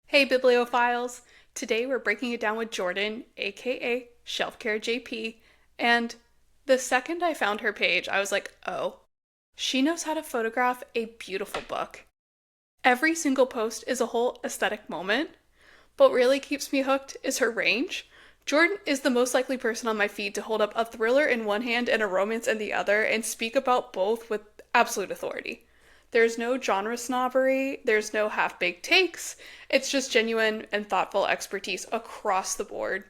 Hey Bibliophiles! Today we're breaking it down with Jordyn, aka Shelf Care JP, and the second I found her page, I was like, oh, she knows how to photograph a beautiful book. Every single post is a whole aesthetic moment, but what really keeps me hooked is her range. Jordyn is the most likely person on my feed to hold up a thriller in one hand and a romance in the other and speak about both with absolute authority. There's no genre snobbery, there's no half baked takes. It's just genuine and thoughtful expertise across the board.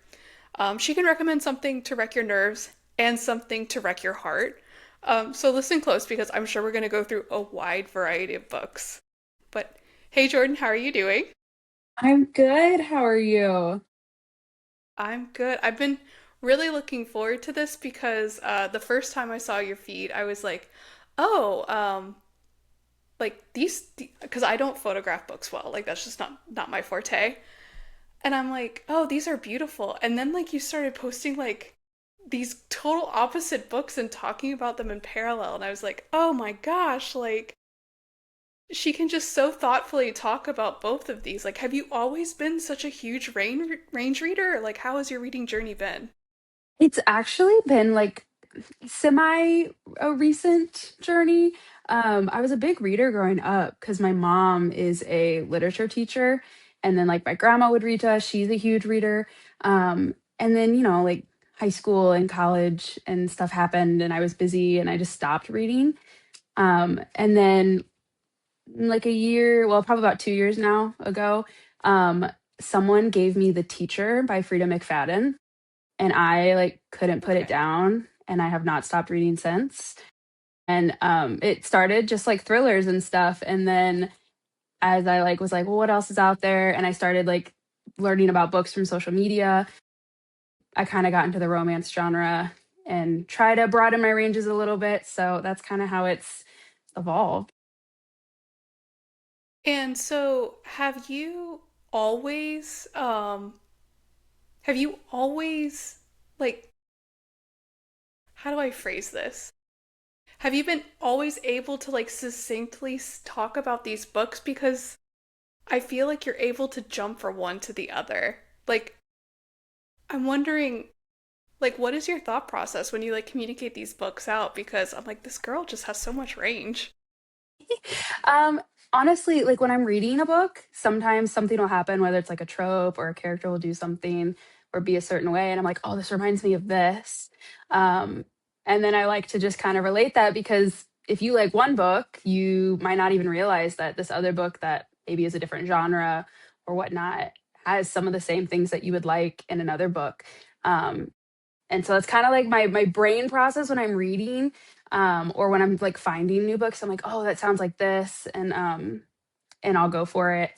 She can recommend something to wreck your nerves and something to wreck your heart. So listen close because I'm sure we're going to go through a wide variety of books. But hey, Jordyn, how are you doing? I'm good. How are you? I'm good. I've been really looking forward to this because the first time I saw your feed, I was like, oh, like these, because I don't photograph books well. Like that's just not my forte. And I'm like, oh, these are beautiful. And then like you started posting like these total opposite books and talking about them in parallel, and I was like, oh my gosh, like she can just so thoughtfully talk about both of these. Like, have you always been such a huge range reader? Or, like, how has your reading journey been? It's actually been like semi a recent journey. I was a big reader growing up because my mom is a literature teacher, and then like my grandma would read to us. She's a huge reader. And then like high school and college and stuff happened, and I was busy, and I just stopped reading. And then like a year, well, probably about 2 years now ago, um, someone gave me The Teacher by Frida McFadden, and I like couldn't put it Okay. down, and I have not stopped reading since. And it started just like thrillers and stuff, and then as I like was like, well, what else is out there? And I started like learning about books from social media. I kind of got into the romance genre and try to broaden my ranges a little bit. So that's kind of how it's evolved. And so, have you always, like, how do I phrase this? Have you been always able to, like, succinctly talk about these books? Because I feel like you're able to jump from one to the other. Like, I'm wondering, like, what is your thought process when you, like, communicate these books out? Because I'm like, this girl just has so much range. Um, Honestly, like when I'm reading a book, sometimes something will happen, whether it's like a trope or a character will do something or be a certain way. And I'm like, oh, this reminds me of this. Um, and then I like to just kind of relate that because if you like one book, you might not even realize that this other book that maybe is a different genre or whatnot has some of the same things that you would like in another book. Um, and so it's kind of like my brain process when I'm reading, or when I'm like finding new books. I'm like, oh, that sounds like this, and I'll go for it.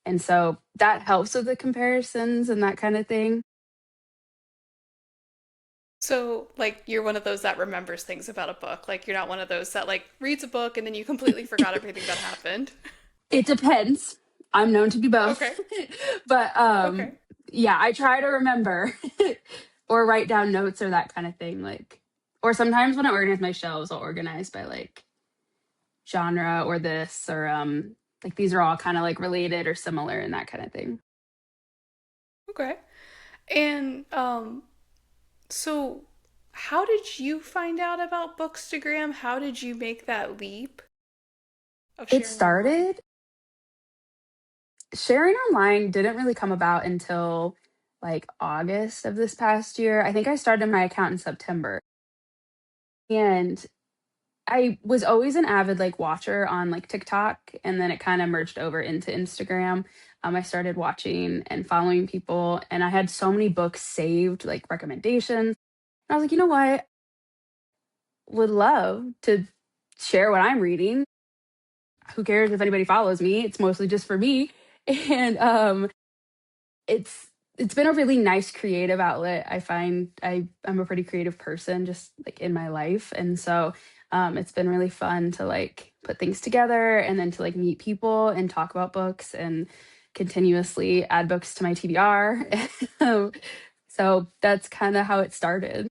And so that helps with the comparisons and that kind of thing. So, like, you're one of those that remembers things about a book. Like, you're not one of those that, like, reads a book and then you completely forgot everything that happened. It depends. I'm known to be both, Okay. but Okay. yeah, I try to remember or write down notes or that kind of thing. Like, or sometimes when I organize my shelves, I'll organize by like genre or this or like these are all kind of like related or similar and that kind of thing. Okay. And, so how did you find out about Bookstagram? How did you make that leap of It sharing online? started sharing online didn't really come about until like August of this past year. I think I started my account in September. And I was always an avid like watcher on like TikTok, and then it kind of merged over into Instagram. I started watching and following people, and I had so many books saved, like recommendations. I was like, you know what? Would love to share what I'm reading. Who cares if anybody follows me? It's mostly just for me. And it's it's been a really nice creative outlet. I find I'm a pretty creative person just like in my life. And so it's been really fun to like put things together and then to like meet people and talk about books and continuously add books to my TBR. So that's kind of how it started.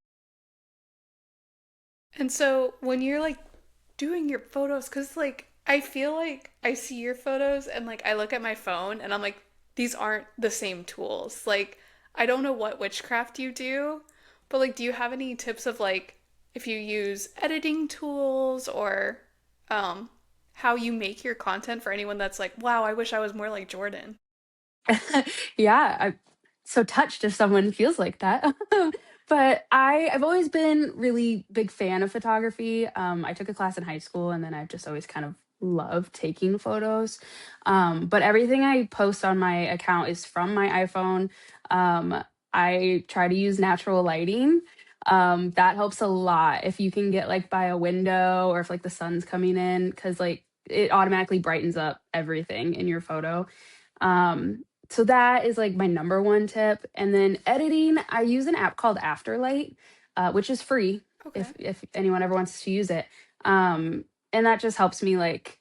And so when you're like doing your photos, because like I feel like I see your photos and like I look at my phone and I'm like, these aren't the same tools. Like, I don't know what witchcraft you do, but like, do you have any tips of like if you use editing tools or um, how you make your content for anyone that's like, wow, I wish I was more like Jordyn? Yeah, I'm so touched if someone feels like that. But I've always been really big fan of photography. I took a class in high school, and then I've just always kind of loved taking photos. But everything I post on my account is from my iPhone. Um, I try to use natural lighting. That helps a lot if you can get like by a window or if like the sun's coming in, because like it automatically brightens up everything in your photo. So that is like my number one tip. And then editing, I use an app called Afterlight, which is free Okay. if anyone ever wants to use it. And that just helps me like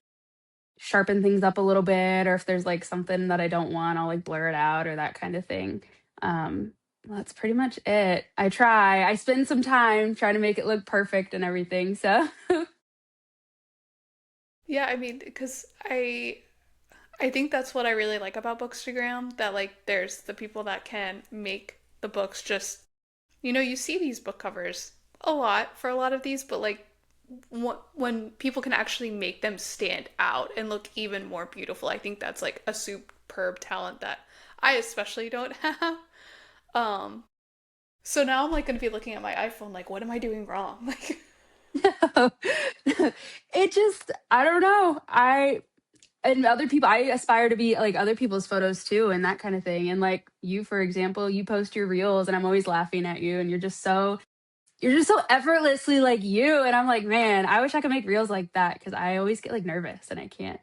sharpen things up a little bit, or if there's like something that I don't want, I'll like blur it out or that kind of thing. Um, that's pretty much it. I spend some time trying to make it look perfect and everything. So Yeah, I mean, because I think that's what I really like about Bookstagram, that like there's the people that can make the books just, you see these book covers a lot for a lot of these, but like when people can actually make them stand out and look even more beautiful, I think that's like a superb talent that I especially don't have. Um, so now I'm like going to be looking at my iPhone like, what am I doing wrong? Like, it just, I don't know. And other people, I aspire to be like other people's photos too, and that kind of thing. And like you, for example, you post your reels and I'm always laughing at you, and you're just so effortlessly like you. And I'm like, man, I wish I could make reels like that, because I always get like nervous and I can't.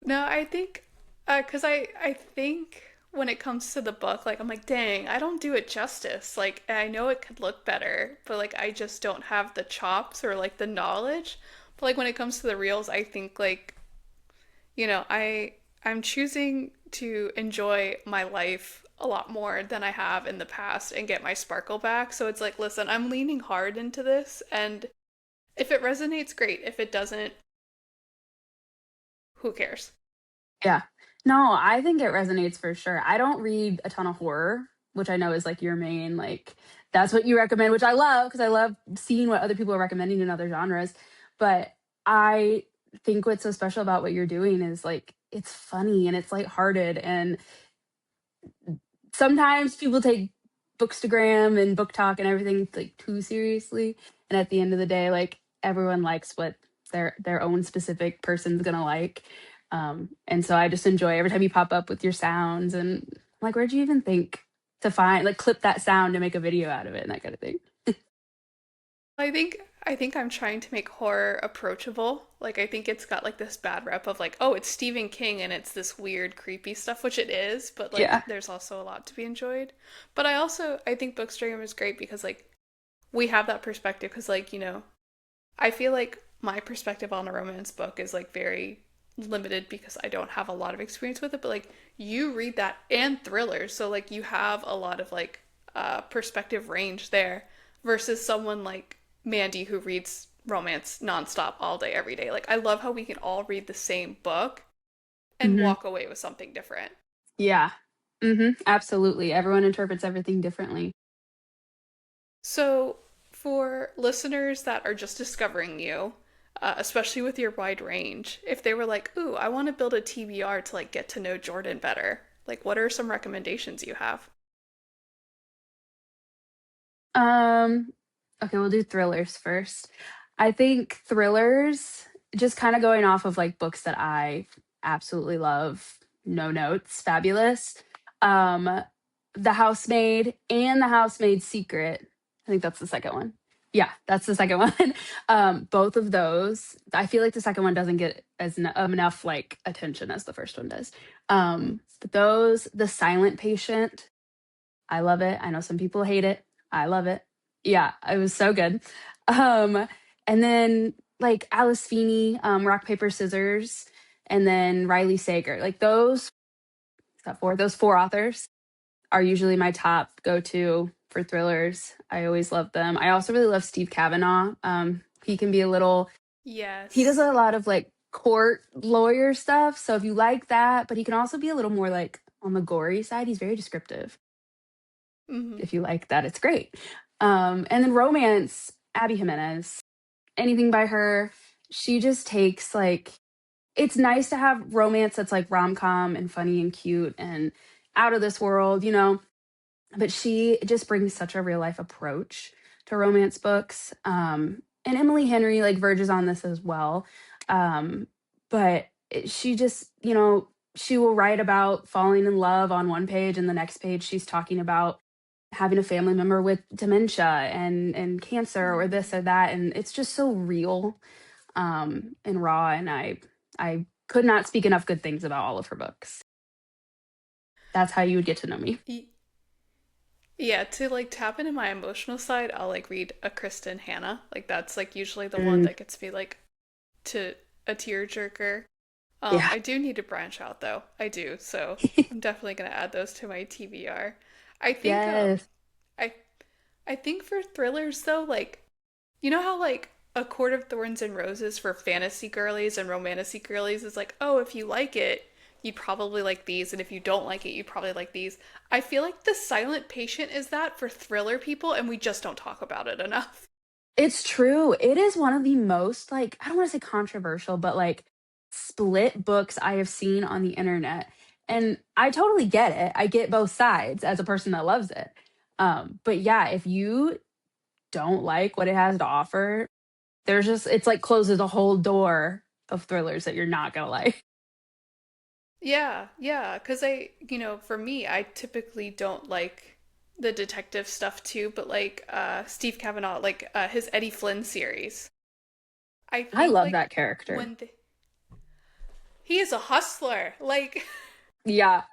no, I think, cause I think when it comes to the book, like I'm like, dang, I don't do it justice. Like I know it could look better, but like I just don't have the chops or like the knowledge. But like when it comes to the reels, I think like, I'm choosing to enjoy my life a lot more than I have in the past and get my sparkle back. So it's like, listen, I'm leaning hard into this, and if it resonates, great. If it doesn't, who cares? Yeah. No, I think it resonates for sure. I don't read a ton of horror, which I know is like your main, like, that's what you recommend, which I love because I love seeing what other people are recommending in other genres. But I think what's so special about what you're doing is like it's funny and it's lighthearted, and sometimes people take bookstagram and book talk and everything like too seriously, and at the end of the day like everyone likes what their own specific person's gonna like. And so I just enjoy every time you pop up with your sounds, and I'm like, where'd you even think to find like clip that sound to make a video out of it and that kind of thing. I think I'm trying to make horror approachable. Like I think it's got like this bad rep of like, oh, it's Stephen King and it's this weird creepy stuff, which it is, but like Yeah. there's also a lot to be enjoyed. But I think Bookstagram is great because like we have that perspective because like, I feel like my perspective on a romance book is like very limited because I don't have a lot of experience with it, but like you read that and thrillers, so like you have a lot of like perspective range there versus someone like Mandy who reads romance nonstop all day every day. Like I love how we can all read the same book and Hmm. walk away with something different. Yeah. Absolutely, everyone interprets everything differently. So, for listeners that are just discovering you, especially with your wide range, if they were like, "Ooh, I want to build a TBR to like get to know Jordyn better," like what are some recommendations you have? Um, okay, we'll do thrillers first. I think thrillers, just kind of going off of like books that I absolutely love, No Notes, fabulous. Um, The Housemaid and The Housemaid's Secret. I think that's the second one. Yeah, that's the second one. Both of those, I feel like the second one doesn't get enough like attention as the first one does. But those, The Silent Patient, I love it. I know some people hate it. I love it. Yeah, it was so good. Um, and then like Alice Feeney, Rock Paper Scissors, and then Riley Sager. Like those, is that four? Those four authors are usually my top go-to for thrillers. I always love them. I also really love Steve Kavanaugh. He can be a little. He does Yes. a lot of like court lawyer stuff. So if you like that, but he can also be a little more like on the gory side. He's very descriptive. Hmm. If you like that, it's great. And then romance, Abby Jimenez, anything by her. She just takes like, it's nice to have romance that's like rom com and funny and cute and out of this world, but she just brings such a real life approach to romance books. And Emily Henry like verges on this as well. But she just, she will write about falling in love on one page, and the next page she's talking about having a family member with dementia and cancer or this Hmm. or that, and it's just so real, and raw. And I could not speak enough good things about all of her books. That's how you would get to know me. Yeah, to like tap into my emotional side, I'll like read a Kristen Hanna. Like that's like usually the one Mm, that gets me like to a tearjerker. yeah. I do need to branch out though. I do. So I'm definitely gonna add those to my TBR. I think Yes. I I think for thrillers though, like you know how like A Court of Thorns and Roses for fantasy girlies and romantasy girlies is like, oh, if you like it, you'd probably like these, and if you don't like it, you'd probably like these. I feel like The Silent Patient is that for thriller people, and we just don't talk about it enough. It's true. It is one of the most, like, I don't want to say controversial, but like split books I have seen on the internet. And I totally get it. I get both sides as a person that loves it. But yeah, if you don't like what it has to offer, there's just, it's like closes a whole door of thrillers that you're not going to like. Yeah, yeah, because for me, I typically don't like the detective stuff too, but like Steve Kavanaugh, like his Eddie Flynn series. I I think love like that character. he is a hustler, like Yeah.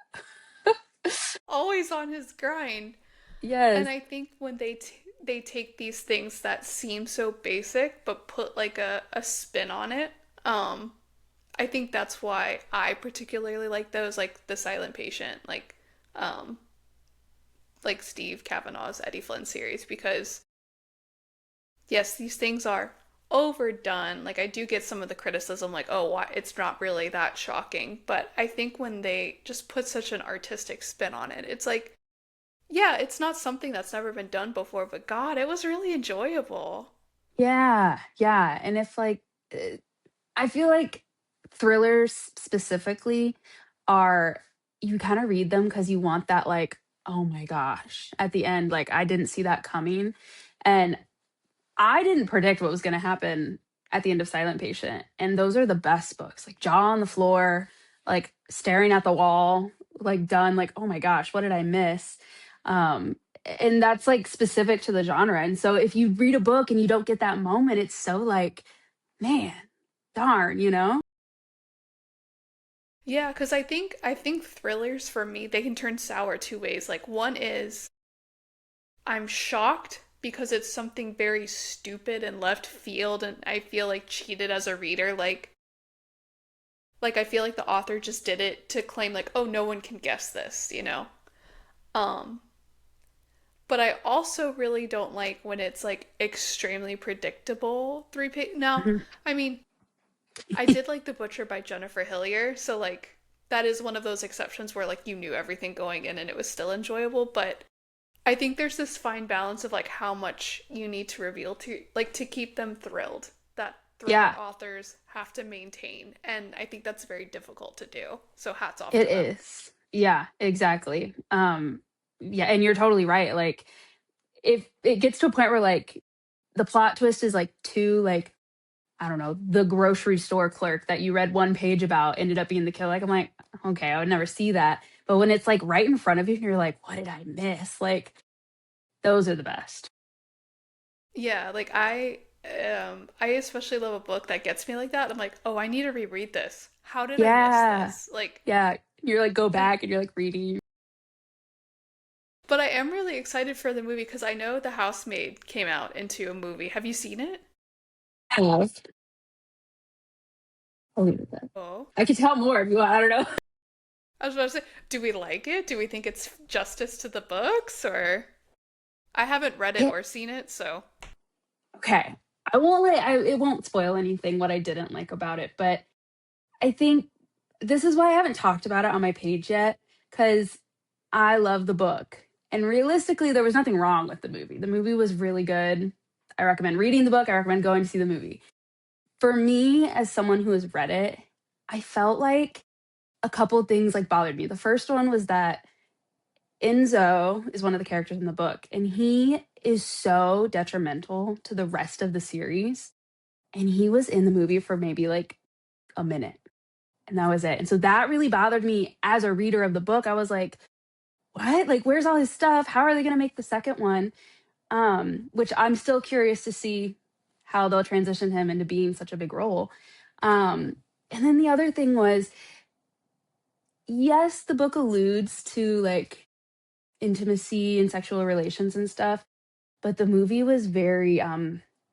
always on his grind. And Yes. I think when they take these things that seem so basic but put like a spin on it, I think that's why I particularly like those, like The Silent Patient, um, like Steve Kavanaugh's Eddie Flynn series, because yes, these things are overdone. Like I do get some of the criticism, like, oh, why it's not really that shocking. But I think when they just put such an artistic spin on it, it's like, yeah, it's not something that's never been done before, but God, it was really enjoyable. Yeah. Yeah. And if like, uh, I feel like thrillers specifically are, you kind of read them because you want that like, oh my gosh, at the end, like I didn't see that coming. And I didn't predict what was going to happen at the end of Silent Patient. And those are the best books, like jaw on the floor, like staring at the wall, like done, like, oh my gosh, what did I miss? Um, and that's like specific to the genre. And so if you read a book and you don't get that moment, it's so like, man, darn, you know? Yeah, because I think thrillers for me, they can turn sour two ways. Like one is I'm shocked because it's something very stupid and left field, and I feel like cheated as a reader. Like I feel like the author just did it to claim like, oh, no one can guess this. Um, but I also really don't like when it's like extremely predictable three page. Now, Mhm. I mean, I did like The Butcher by Jennifer Hillier, so like that is one of those exceptions where like you knew everything going in and it was still enjoyable, but I think there's this fine balance of like how much you need to reveal to like to keep them thrilled that thriller Yeah, authors have to maintain, and I think that's very difficult to do. So hats off to it them. is. Yeah, exactly. Yeah, and you're totally right. Like if it gets to a point where like the plot twist is like too like, I don't know, the grocery store clerk that you read one page about ended up being the killer. Like I'm like, okay, I would never see that. But when it's like right in front of you and you're like, what did I miss? Like those are the best. Yeah, like I especially love a book that gets me like that. I'm like, "Oh, I need to reread this. How did I miss Yeah. this?" Like Yeah. You're like go and back and you're like reading. but I am really excited for the movie because I know The Housemaid came out into a movie. Have you seen it? I love. I'll leave it at that. Oh. I could tell more if you want. I don't know. I was about to say, do we like it? Do we think it's justice to the books, or I haven't read it Yeah. or seen it, so Okay. I won't let it won't spoil anything what I didn't like about it, but I think this is why I haven't talked about it on my page yet, because I love the book. And realistically, there was nothing wrong with the movie. The movie was really good. I recommend reading the book. I recommend going to see the movie. For me, as someone who has read it, I felt like a couple of things like bothered me. The first one was that Enzo is one of the characters in the book, and he is so detrimental to the rest of the series. And he was in the movie for maybe like a minute, and that was it. And so that really bothered me as a reader of the book. I was like, what? Like, where's all his stuff? How are they going to make the second one? Which I'm still curious to see how they'll transition him into being such a big role. And then the other thing was, yes, the book alludes to like intimacy and sexual relations and stuff, but the movie was very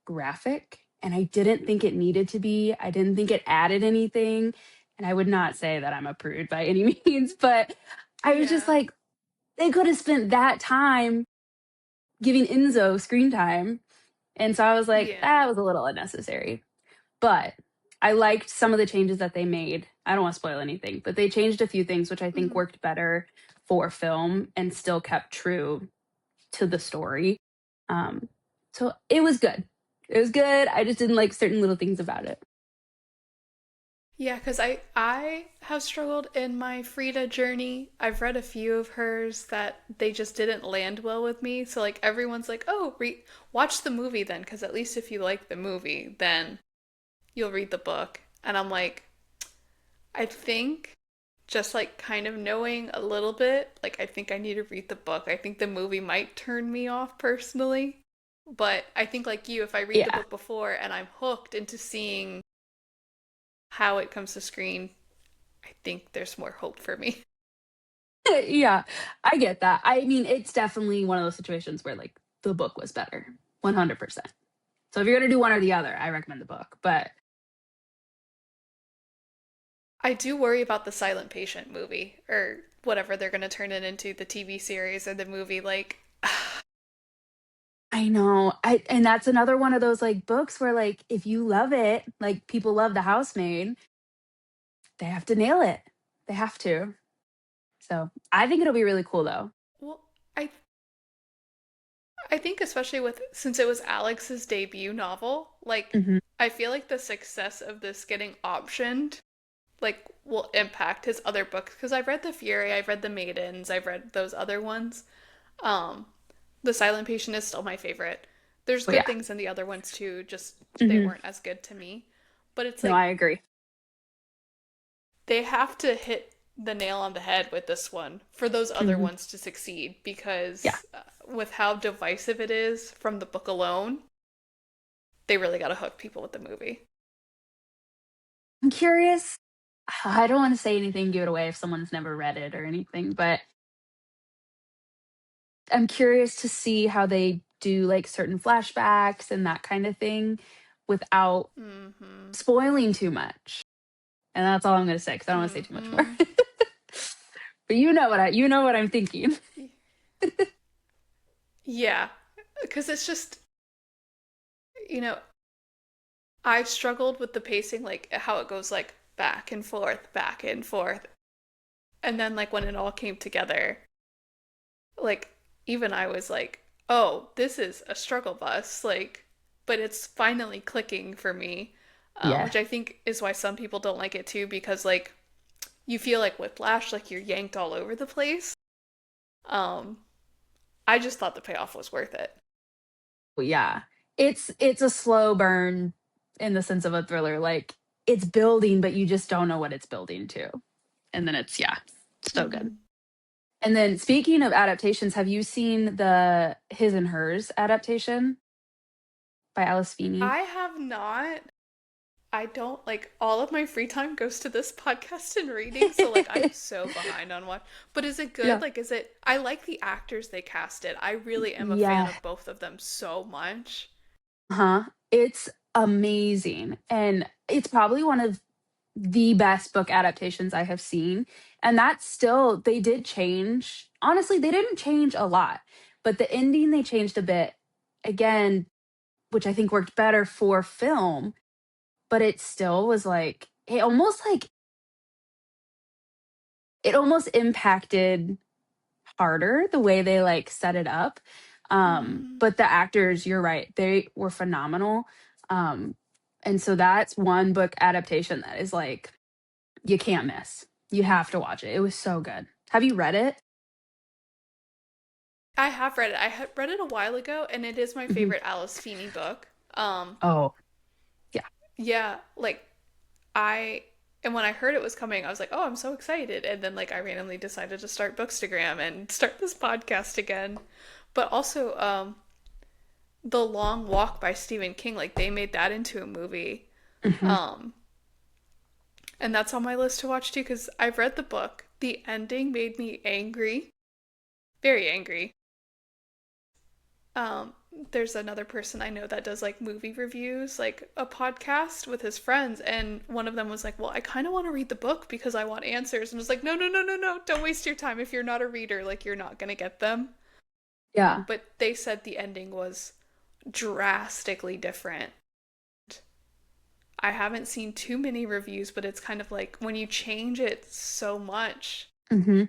graphic, and I didn't think it needed to be. I didn't think it added anything, and I would not say that I'm a prude by any means, but I was just Yeah. like, they could have spent that time giving Enzo screen time. And so I was like, Yeah. that was a little unnecessary. But I liked some of the changes that they made. I don't want to spoil anything, but they changed a few things which I think Mhm. worked better for film and still kept true to the story. Um, so it was good. It was good. I just didn't like certain little things about it. Yeah, because I have struggled in my Frida journey. I've read a few of hers that they just didn't land well with me. So like everyone's like, "Oh, watch the movie then, because at least if you like the movie, then you'll read the book." And I'm like, I think just like kind of knowing a little bit, like I think I need to read the book. I think the movie might turn me off personally. But I think like you, if I read the Yeah. book before and I'm hooked into seeing how it comes to screen, I think there's more hope for me. Yeah, I get that. I mean, it's definitely one of those situations where like the book was better, 100%. So if you're gonna do one or the other, I recommend the book. But I do worry about the Silent Patient movie or whatever they're going to turn it into, the TV series or the movie. Like, I know. And that's another one of those like books where like if you love it, like people love The Housemaid, they have to nail it. They have to. So I think it'll be really cool though. well, I I think especially with since it was Alex's debut novel, like Hmm. I feel like the success of this getting optioned like will impact his other books because I've read The Fury, I've read The Maidens, I've read those other ones. Um, The Silent Patient is still my favorite. There's But good yeah. things in the other ones too, just they Hmm. weren't as good to me. But it's No, like I agree. they have to hit the nail on the head with this one for those other Hmm. ones to succeed Yeah. because with how divisive it is from the book alone, they really got to hook people with the movie. I'm curious. I don't want to say anything, give it away if someone's never read it or anything, but I'm curious to see how they do like certain flashbacks and that kind of thing without Mm-hmm. spoiling too much. And that's all I'm going to say because I don't want to say too much more. Mm-hmm. But you know what I'm thinking. Yeah, because it's just, you know, I've struggled with the pacing, like how it goes like back and forth, back and forth. And then, like, when it all came together, like even I was like, "Oh, this is a struggle bus." Like, but it's finally clicking for me, Yeah. which I think is why some people don't like it too, because like you feel like whiplash, like you're yanked all over the place. Um, I just thought the payoff was worth it. Well, yeah. It's a slow burn in the sense of a thriller. Like it's building, but you just don't know what it's building to. And then it's yeah, so good. Mm-hmm. And then speaking of adaptations, have you seen the His and Hers adaptation by Alice Feeney? I have not. I don't like all of my free time goes to this podcast and reading, so like I'm so behind on what. But is it good? Yeah. Like, is it? I like the actors they casted. I really am a fan Yeah. of both of them so much. Huh. It's amazing. And it's probably one of the best book adaptations I have seen. And that's still, they did change. Honestly, they didn't change a lot, but the ending they changed a bit. Again, which I think worked better for film, but it still was like, it almost like it almost impacted harder the way they like set it up. Mm. But the actors, you're right, they were phenomenal. Um, and so that's one book adaptation that is like you can't miss. You have to watch it. It was so good. Have you read it? I have read it. I had read it a while ago, and it is my Mhm. favorite Alice Feeney book. Oh, yeah. Yeah, like I and when I heard it was coming, I was like, "Oh, I'm so excited!" And then like I randomly decided to start Bookstagram and start this podcast again. But also, The Long Walk by Stephen King, like they made that into a movie, Hmm. um, and that's on my list to watch too. Because I've read the book. The ending made me angry, very angry. Um, there's another person I know that does like movie reviews, like a podcast with his friends, and one of them was like, "Well, I kind of want to read the book because I want answers." And I was like, "No, no, no, no, no! Don't waste your time. If you're not a reader, like you're not gonna get them." Yeah. But they said the ending was drastically different. I haven't seen too many reviews, but it's kind of like when you change it so much, Hmm.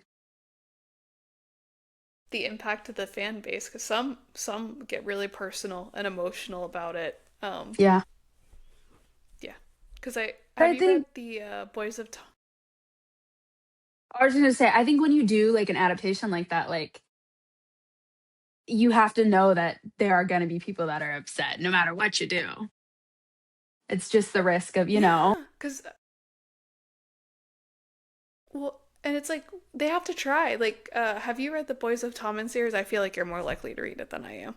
the impact of the fan base, because some get really personal and emotional about it. Yeah. Yeah, because I But have I you read think the Boys of Tom? I was gonna say, I think when you do like an adaptation like that, like you have to know that there are gonna be people that are upset no matter what you do. It's just the risk of, Yeah, because well, and it's like they have to try. Like, have you read the Boys of Tom series? I feel like you're more likely to read it than I am.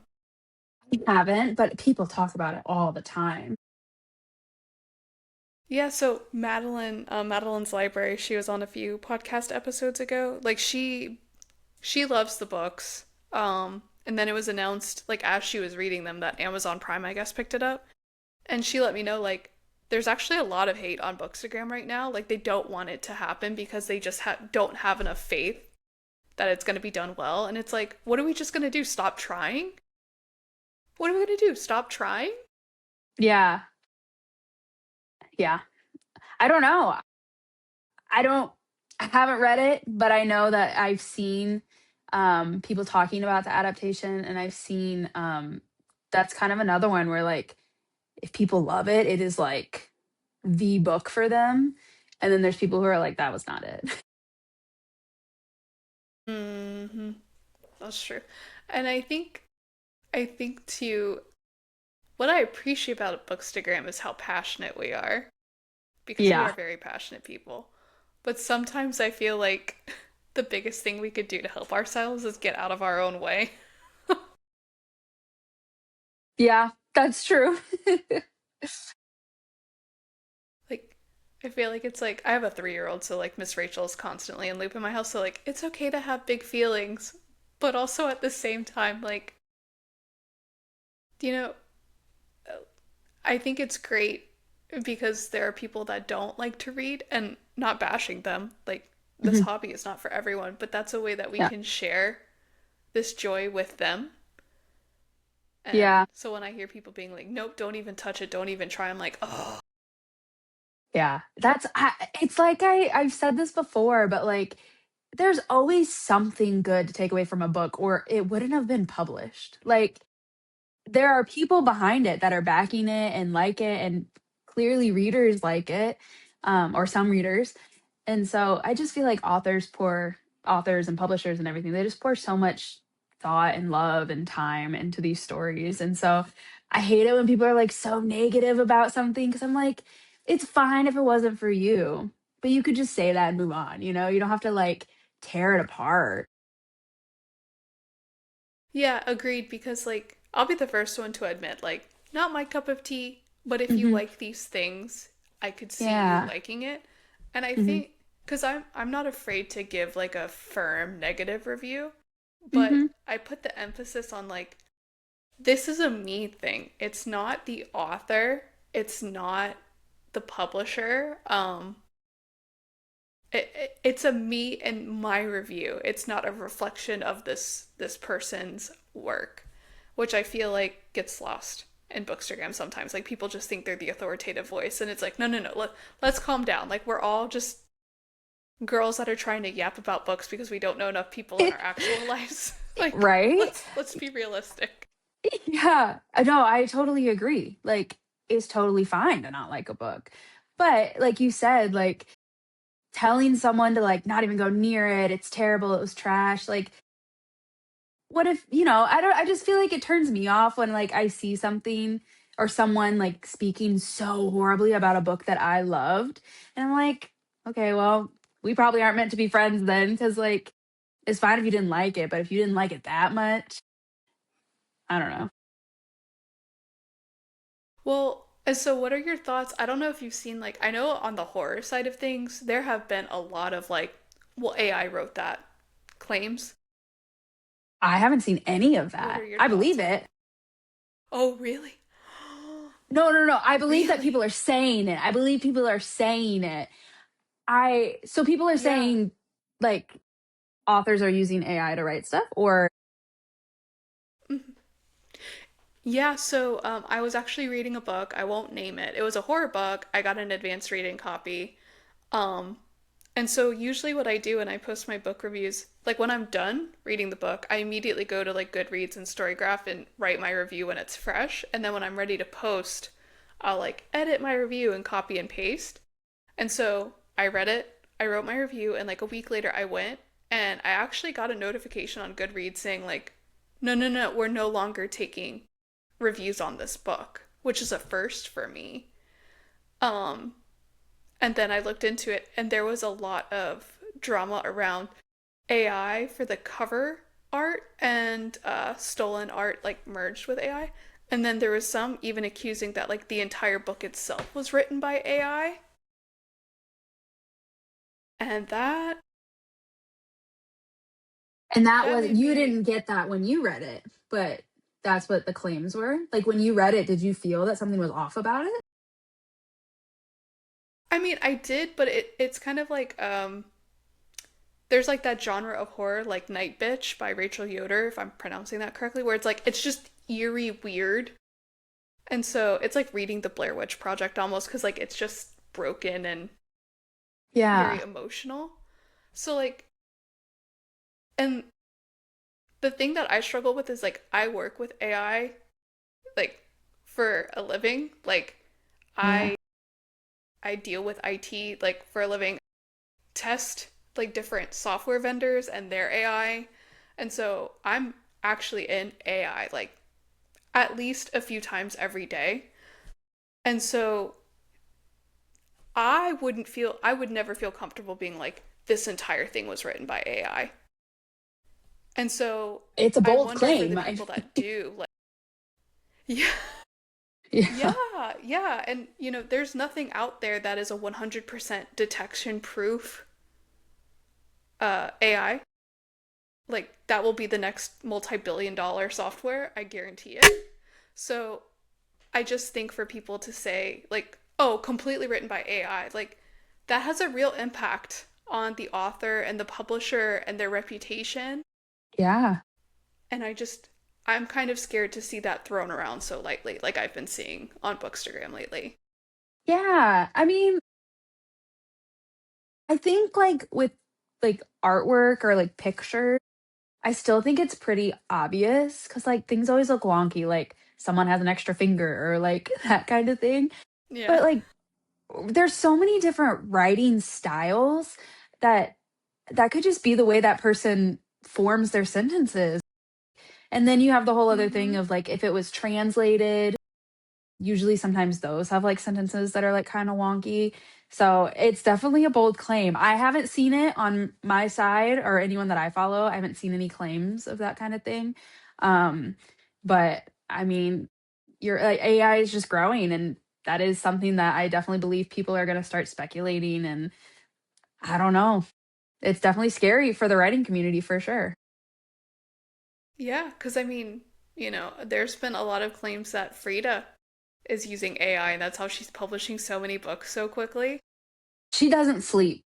I haven't, but people talk about it all the time. Yeah, so Madeline, Madeline's Library, she was on a few podcast episodes ago. Like she loves the books. And then it was announced, like as she was reading them, that Amazon Prime, I guess, picked it up. And she let me know, like, there's actually a lot of hate on Bookstagram right now. Like they don't want it to happen because they just don't have enough faith that it's going to be done well. And it's like, what are we just going to do? Stop trying? What are we going to do? Stop trying? Yeah. Yeah. I don't know. I don't I haven't read it, but I know that I've seen people talking about the adaptation, and I've seen that's kind of another one where like if people love it, it is like the book for them. And then there's people who are like, that was not it. Mm-hmm. That's true. And I think too, what I appreciate about Bookstagram is how passionate we are because we are Yeah. very passionate people. But sometimes I feel like the biggest thing we could do to help ourselves is get out of our own way. Yeah, that's true. Like, I feel like it's like I have a 3-year old, so like Miss Rachel's constantly in loop in my house. So like it's okay to have big feelings, but also at the same time, like you know, I think it's great because there are people that don't like to read and not bashing them. Like this Mhm. hobby is not for everyone, but that's a way that we Yeah. can share this joy with them. And Yeah. so when I hear people being like, "Nope, don't even touch it, don't even try," I'm like, "Oh, Yeah. It's like I've said this before, but like there's always something good to take away from a book or it wouldn't have been published. Like there are people behind it that are backing it and like it, and clearly readers like it, or some readers. And so I just feel like authors and publishers and everything, they just pour so much thought and love and time into these stories. And so I hate it when people are like so negative about something because I'm like, it's fine if it wasn't for you, but you could just say that and move on. You don't have to like tear it apart. yeah, agreed." Because like I'll be the first one to admit, like, not my cup of tea, but if you Hmm. like these things, I could see you Yeah. liking it. And I Hmm. think because I'm not afraid to give like a firm negative review, but Hmm. I put the emphasis on like this is a me thing. It's not the author, it's not the publisher. It's a me and my review. It's not a reflection of this person's work, which I feel like gets lost in Bookstagram sometimes. Like people just think they're the authoritative voice, and it's like, no, no, no. Let's calm down. Like we're all just girls that are trying to yap about books because we don't know enough people in our actual lives. Like, Right? let's be realistic. Yeah. No, I totally agree. Like, it's totally fine to not like a book. But like you said, like telling someone to like not even go near it, it's terrible, it was trash. Like, what if, I just feel like it turns me off when like I see something or someone like speaking so horribly about a book that I loved. And I'm like, okay, well, we probably aren't meant to be friends then, because like it's fine if you didn't like it, but if you didn't like it that much, I don't know. Well, and so what are your thoughts? I don't know if you've seen like I know on the horror side of things, there have been a lot of like, well, AI wrote that claims. I haven't seen any of What that. are your I thoughts believe on it. it? Oh, really? No, no, no. I believe that Really? people are saying it. I believe people are saying it. So people are Yeah. saying like authors are using AI to write stuff, or Mhm. Yeah, so I was actually reading a book. I won't name it. It was a horror book. I got an advanced reading copy. Um, and so usually what I do when I post my book reviews, like when I'm done reading the book, I immediately go to like Goodreads and Storygraph and write my review when it's fresh. And then when I'm ready to post, I'll like edit my review and copy and paste. And so I read it, I wrote my review, and like a week later I went and I actually got a notification on Goodreads saying like, no, no, no, we're no longer taking reviews on this book, which is a first for me. Um, and then I looked into it, and there was a lot of drama around AI for the cover art and stolen art, like merged with AI. And then there was some even accusing that like the entire book itself was written by AI. And and that that was made you me. didn't get that when you read it, but that's what the claims were. Like when you read it, did you feel that something was off about it? I mean, I did, but it's kind of like there's like that genre of horror like Night Bitch by Rachel Yoder, if I'm pronouncing that correctly, where it's like it's just eerie weird. And so it's like reading the Blair Witch Project almost because like it's just broken and very Yeah. emotional. So like, and the thing that I struggle with is like I work with AI like for a living. Like Yeah. I I deal with IT like for a living, test like different software vendors and their AI. And so I'm actually in AI like at least a few times every day. And so I would never feel comfortable being like this entire thing was written by AI. And so It's a I bold wonder for the claim. people that do like yeah. Yeah. Yeah, yeah, and there's nothing out there that is a 100% detection proof AI. Like that will be the next multi-billion dollar software, I guarantee it. So, I just think for people to say like, "Oh, completely written by AI." Like that has a real impact on the author and the publisher and their reputation. Yeah. And I'm kind of scared to see that thrown around so lightly, like I've been seeing on Bookstagram lately. Yeah. I mean, I think like with like artwork or like pictures, I still think it's pretty obvious because like things always look wonky, like someone has an extra finger or like that kind of thing. Yeah. But like there's so many different writing styles that that could just be the way that person forms their sentences. And then you have the whole other thing Mhm. of like if it was translated, usually sometimes those have like sentences that are like kind of wonky. So it's definitely a bold claim. I haven't seen it on my side or anyone that I follow. I haven't seen any claims of that kind of thing. Um, but I mean, you're like AI is just growing, and that is something that I definitely believe people are going to start speculating. And I don't know. It's definitely scary for the writing community for sure. Yeah, cuz I mean, there's been a lot of claims that Frida is using AI and that's how she's publishing so many books so quickly. She doesn't sleep.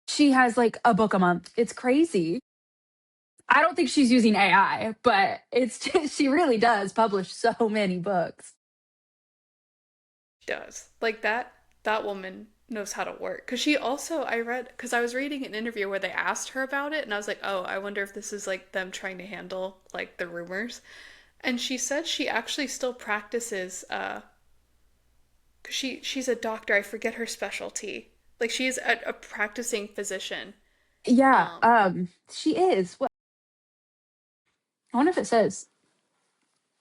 She has like a book a month. It's crazy. I don't think she's using AI, but it's just, she really does publish so many books. She does. Like that woman. knows how to work. Because she also, I read, because I was reading an interview where they asked her about it, and I was like, oh, I wonder if this is like them trying to handle like the rumors. And she said she actually still practices, cause she's a doctor. I forget her specialty. Like she's a practicing physician. Yeah, Um, she is. Well, I wonder if it says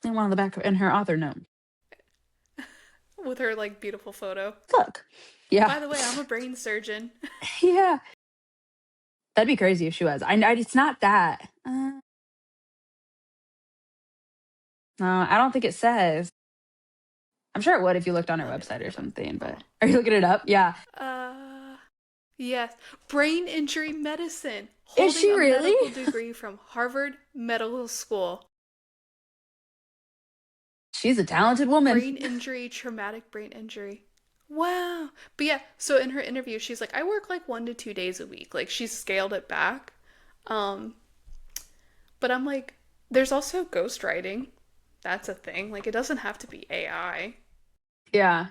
in one of the back in her author note. with her like beautiful photo. Look. Yeah. By the way, I'm a brain surgeon. Yeah. That'd be crazy if she was. It's not that. No, I don't think it says. I'm sure it would if you looked on her Let me website look or it up. something, Oh. but are you looking it up? Yeah. Uh, yes. Brain injury medicine. Is Holding she a really? medical degree from Harvard Medical School. She's a talented woman. Brain injury, traumatic brain injury. Wow. But yeah, so in her interview, she's like, I work like 1 to 2 days a week. Like she's scaled it back. Um, but I'm like, there's also ghostwriting. That's a thing. Like it doesn't have to be AI. Yeah.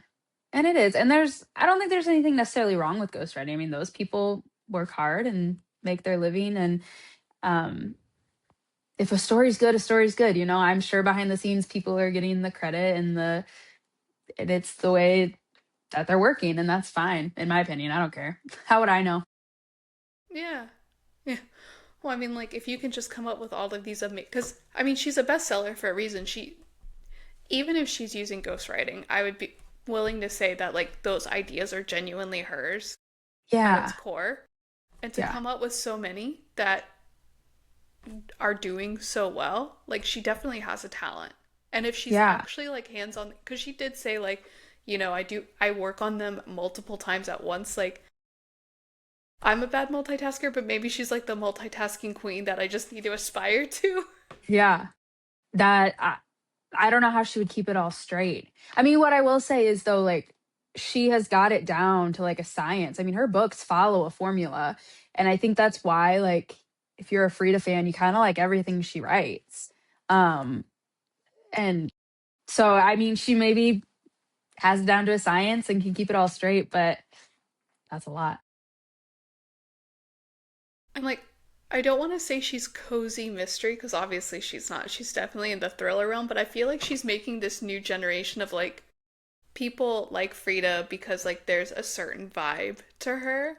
And it is. And I don't think there's anything necessarily wrong with ghostwriting. I mean, those people work hard and make their living. And um, if a story's good, a story's good. I'm sure behind the scenes, people are getting the credit and it's the way that they're working. And that's fine, in my opinion. I don't care. How would I know? Yeah. Yeah. Well, I mean, like, if you can just come up with all of these amazing, because I mean, she's a bestseller for a reason. Even if she's using ghostwriting, I would be willing to say that like those ideas are genuinely hers at its Yeah. core, and to Yeah. come up with so many that are doing so well, like she definitely has a talent. And if she's Yeah. actually like hands on, because she did say like, I work on them multiple times at once. Like I'm a bad multitasker, but maybe she's like the multitasking queen that I just need to aspire to. Yeah. That I don't know how she would keep it all straight. I mean, what I will say is though, like she has got it down to like a science. I mean, her books follow a formula. And I think that's why, like, if you're a Frida fan, you kind of like everything she writes. Um, and so I mean, she maybe has it down to a science and can keep it all straight, but that's a lot. I'm like, I don't want to say she's cozy mystery because obviously she's not. She's definitely in the thriller realm, but I feel like she's making this new generation of like people like Frida because like there's a certain vibe to her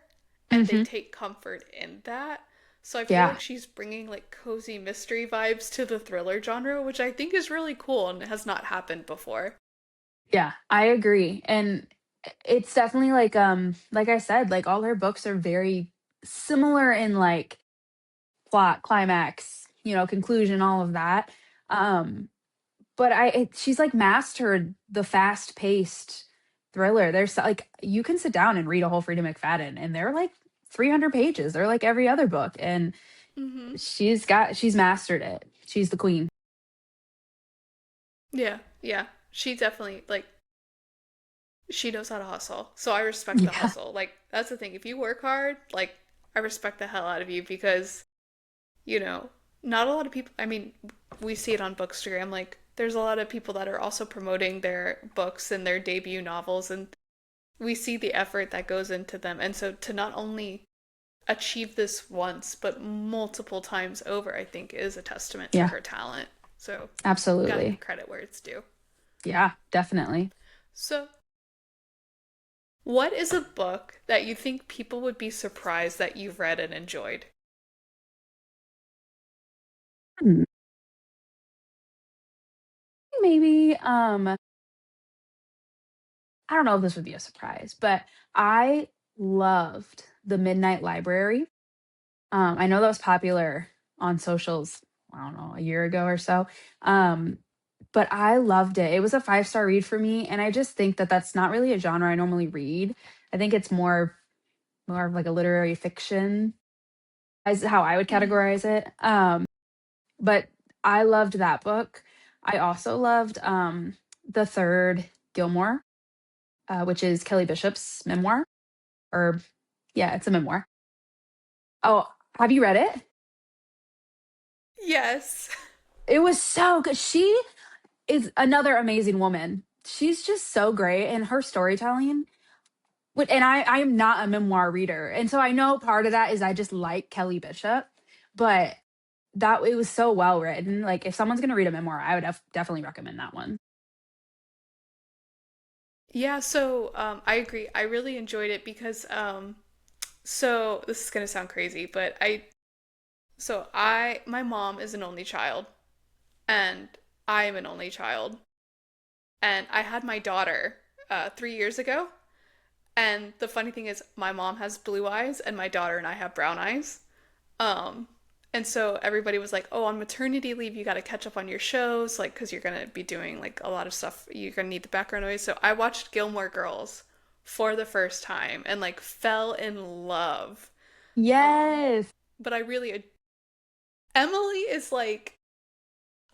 and they Hmm. take comfort in that. So I feel Yeah. like she's bringing like cozy mystery vibes to the thriller genre, which I think is really cool and has not happened before. Yeah, I agree. And it's definitely like I said, like all her books are very similar in like plot, climax, conclusion, all of that. Um, but she's like mastered the fast-paced thriller. There's like you can sit down and read a whole Freida McFadden and they're like 300 pages. They're like every other book and Mm-hmm. she's mastered it. She's the queen. Yeah, yeah. She definitely like she knows how to hustle. So I respect the Yeah. hustle. Like that's the thing. If you work hard, like I respect the hell out of you because, you know, not a lot of people, I mean, we see it on Bookstagram like there's a lot of people that are also promoting their books and their debut novels and we see the effort that goes into them. And so to not only achieve this once but multiple times over, I think is a testament to Yeah, her talent. So, got to give absolutely. credit where it's due. Yeah, definitely. So, what is a book that you think people would be surprised that you've read and enjoyed? Hmm. Maybe I don't know if this would be a surprise, but I loved The Midnight Library. I know that was popular on socials, I don't know, a year ago or so. Um, but I loved it. It was a five-star read for me, and I just think that that's not really a genre I normally read. I think it's more of like a literary fiction is how I would Mm-hmm. categorize it. But I loved that book. I also loved The Third Gilmore, which is Kelly Bishop's memoir. Or yeah, it's a memoir. Oh, have you read it? Yes. It was so good. She is another amazing woman. She's just so great, and her storytelling And I am not a memoir reader. And so I know part of that is I just like Kelly Bishop, but that it was so well written. Like if someone's going to read a memoir, I would definitely recommend that one. Yeah, so I agree. I really enjoyed it because so this is gonna sound crazy, but my mom is an only child, and I am an only child, and I had my daughter 3 years ago. And the funny thing is, my mom has blue eyes, and my daughter and I have brown eyes. Um, and so everybody was like, "Oh, on maternity leave, you got to catch up on your shows, like, because you're gonna be doing like a lot of stuff. You're gonna need the background noise." So I watched Gilmore Girls for the first time and like fell in love. Um, Yes, but I really, Emily is like,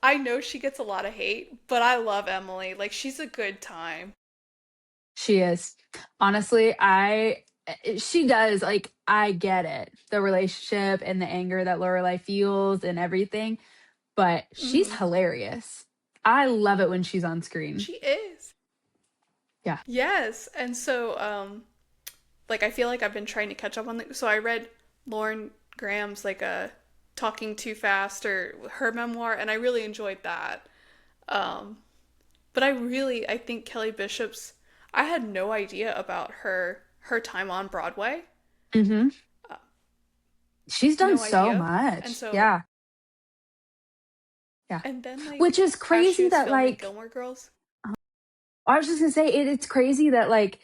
I know she gets a lot of hate, but I love Emily. Like, she's a good time. she is. Honestly, she does like I get it. The relationship and the anger that Lorelai feels and everything, but she's Hmm. hilarious. I love it when she's on screen. She is. Yeah. Yes, and so like I feel like I've been trying to catch up on so I read Lauren Graham's like a Talking Too Fast or her memoir and I really enjoyed that. Um but I think Kelly Bishop's I had no idea about her time on Broadway. Mhm. Uh, She's done no so idea. And much. so Yeah. Yeah. and then Which like is as she crazy was that filming like Gilmore Girls. I was just going to say it's crazy that like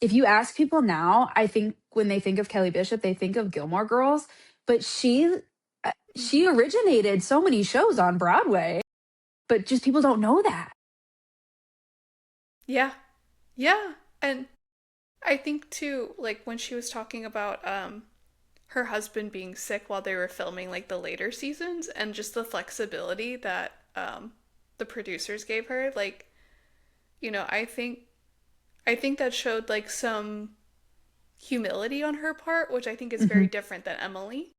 if you ask people now, I think when they think of Kelly Bishop, they think of Gilmore Girls, but she Mhm. originated so many shows on Broadway, but just people don't know that. Yeah. Yeah. And I think too like when she was talking about her husband being sick while they were filming like the later seasons and just the flexibility that the producers gave her like I think that showed like some humility on her part which I think is very Mhm. different than Emily.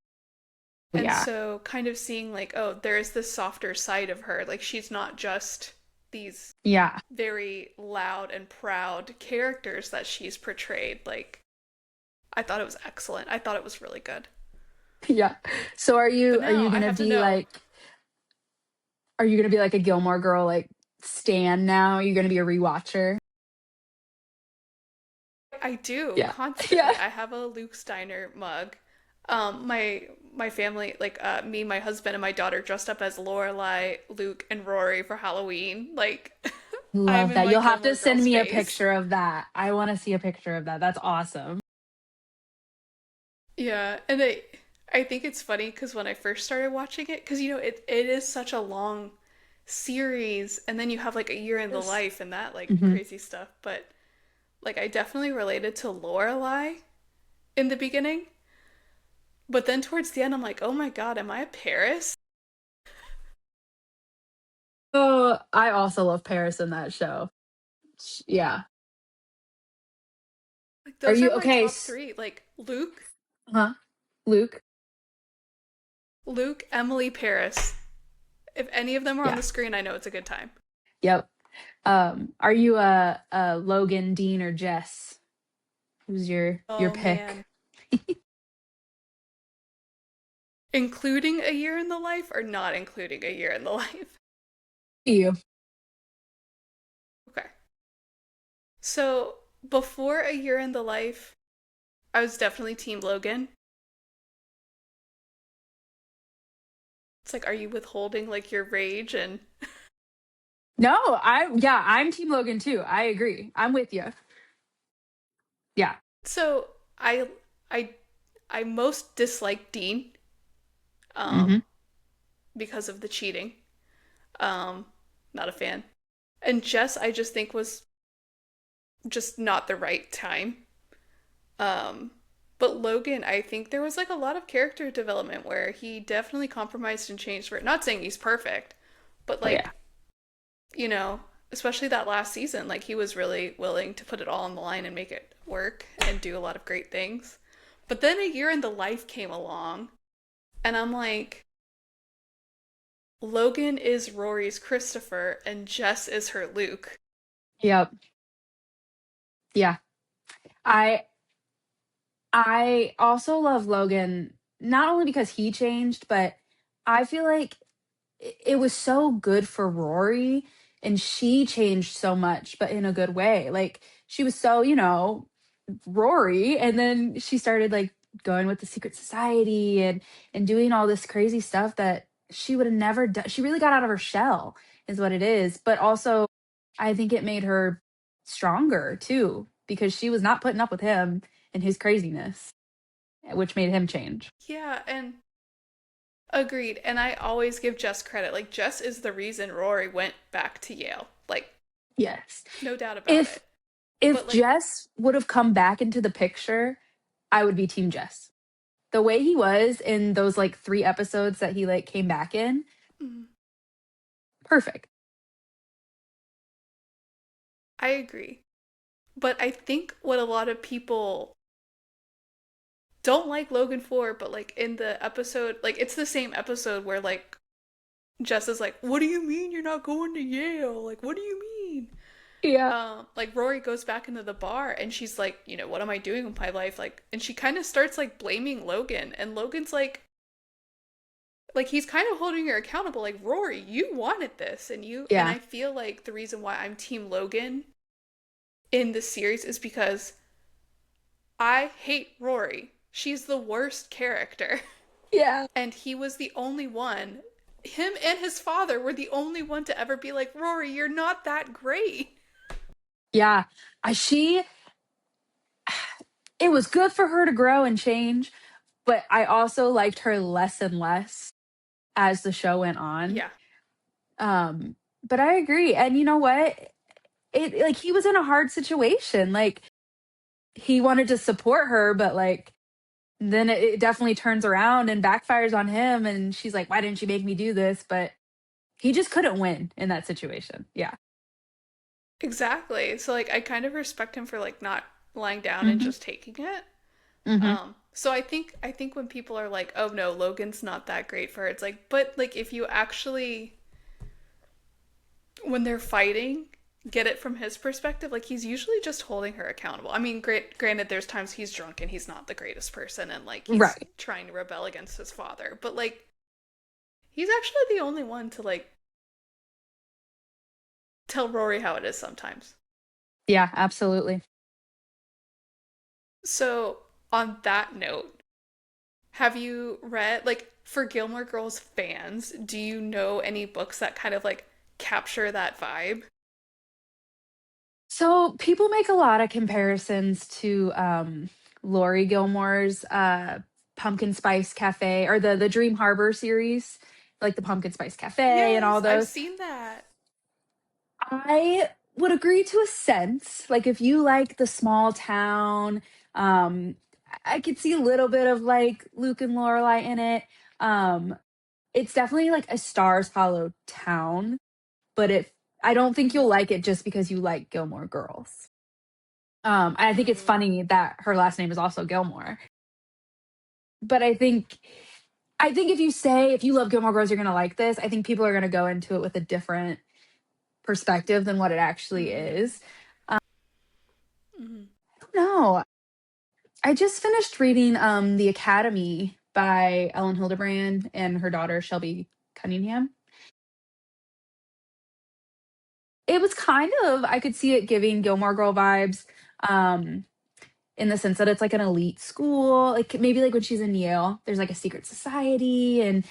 And Yeah. so kind of seeing like oh there is this softer side of her like she's not just these Yeah. very loud and proud characters that she's portrayed like I thought it was excellent. I thought it was really good. Yeah. So But are now you I going to have to be know. like are you going to be like a Gilmore Girl like stan now? Are you going to be a rewatcher? I do Yeah. Yeah. constantly. I have a Luke Steiner mug. My family, like me, my husband, and my daughter dressed up as Lorelai, Luke, and Rory for Halloween. Like I'm Love in that. my You'll have Gilmore to send Girls me a phase. picture of that. I want to see a picture of that. That's awesome. Yeah, and I think it's funny because when I first started watching it, because it is such a long series, and then you have like a year in the Yes. life and that like Hmm. crazy stuff. But like I definitely related to Lorelai in the beginning. But then towards the end, I'm like, oh my God, am I a Paris? Oh, I also love Paris in that show. Yeah. Like, Are those you are my okay? top three. Like, Huh? Luke? Luke, Emily, Paris. If any of them are on Yeah. the screen, I know it's a good time. Yep. Are you a Logan, Dean, or Jess? Who's your Oh, man. pick? Including a year in the life or not including a year in the life? You. Okay. So, before a year in the life, I was definitely Team Logan. It's like, are you withholding like your rage? And No, I'm Team Logan too. I agree. I'm with you. Yeah. so I, I most dislike Dean Hmm. um, because of the cheating. Um, Not a fan. And Jess, I just think was just not the right time. Um, but Logan, I think there was like a lot of character development where he definitely compromised and changed for it. Not saying he's perfect, but Oh yeah. like, you know, especially that last season, like he was really willing to put it all on the line and make it work and do a lot of great things. But then a year in the life came along, and I'm like, Logan is Rory's Christopher and Jess is her Luke. Yep. Yeah. I I also love Logan, not only because he changed, but I feel like it was so good for Rory, and she changed so much, but in a good way. Like, she was so, Rory, and then she started, like, going with the secret society and doing all this crazy stuff that she would have never done. She really got out of her shell is what it is, but also I think it made her stronger too because she was not putting up with him and his craziness, which made him change. Yeah, and agreed. And I always give Jess credit. Like, Jess is the reason Rory went back to Yale. Like, Yes. no doubt about If it. if But, like, Jess would have come back into the picture, I would be team Jess. The way he was in those like 3 episodes that he like came back in, mm, perfect. I agree. But I think what a lot of people don't like Logan for, but like in the episode, like it's the same episode where like Jess is like, "What do you mean you're not going to Yale? Like, what do you mean?" Yeah. Like Rory goes back into the bar and she's like, what am I doing with my life? Like, and she kind of starts like blaming Logan, and Logan's like he's kind of holding her accountable. Like, Rory, you wanted this, and Yeah. I feel like the reason why I'm Team Logan in this series is because I hate Rory. She's the worst character. Yeah. And he was the only one. Him and his father were the only one to ever be like, Rory, you're not that great. Yeah. She it was good for her to grow and change, but I also liked her less and less as the show went on. Yeah, Um, but I agree. And you know what? It like he was in a hard situation. Like he wanted to support her, but like then it definitely turns around and backfires on him and she's like, "Why didn't you make me do this?" But he just couldn't win in that situation. Yeah. exactly. So like I kind of respect him for like not lying down and Mhm. just taking it. Mhm. So I think when people are like, "Oh no, Logan's not that great for her," it's like, but like if you actually when they're fighting, get it from his perspective, like he's usually just holding her accountable. I mean, granted, there's times he's drunk and he's not the greatest person, and like he's Right. trying to rebel against his father, but like he's actually the only one to like tell Rory how it is sometimes. Yeah, absolutely. So on that note, have you read like for Gilmore Girls fans? Do you know any books that kind of like capture that vibe? So people make a lot of comparisons to Lori Gilmore's Pumpkin Spice Cafe or the Dream Harbor series, like the Pumpkin Spice Cafe and all Yes, I've those. seen that. I would agree to a sense. Like if you like the small town, um, I could see a little bit of like Luke and Lorelai in it. Um, it's definitely like a Stars Hollow town, but if I don't think you'll Mm-hmm. like it just because you like Gilmore Girls. I think it's Mm, funny that her last name is also Gilmore. But I think if you love Gilmore Girls, you're gonna like this. I think people are gonna go into it with a different perspective than what it actually mm, is. mm. No, I just finished reading The Academy by Ellen Hildebrand and her daughter Shelby Cunningham. It was kind of I could see it giving Gilmore Girl vibes. Um, in the sense that it's like an elite school, like maybe like when she's in Yale, there's like a secret society and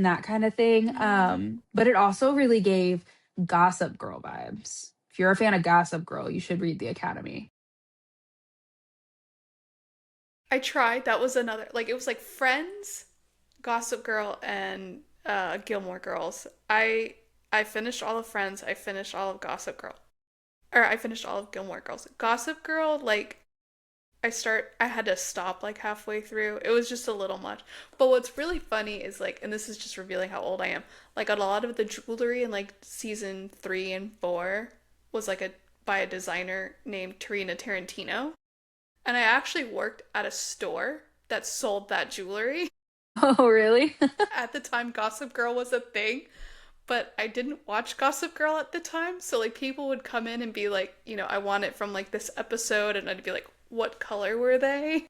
that kind of thing. Mm. But it also really gave Gossip Girl vibes. If you're a fan of Gossip Girl, you should read The Academy. I tried. That was another like it was like Friends, Gossip Girl, and Gilmore Girls. I finished all of Friends. I finished all of Gossip Girl, or I finished all of Gilmore Girls. Gossip Girl, like I had to stop like halfway through. It was just a little much. But what's really funny is like, and this is just revealing how old I am. Like a lot of the jewelry in like season 3 and 4 was like a by a designer named Tarina Tarantino. And I actually worked at a store that sold that jewelry Oh, really? at the time Gossip Girl was a thing. But I didn't watch Gossip Girl at the time. So like people would come in and be like, I want it from like this episode. And I'd be like, what color were they?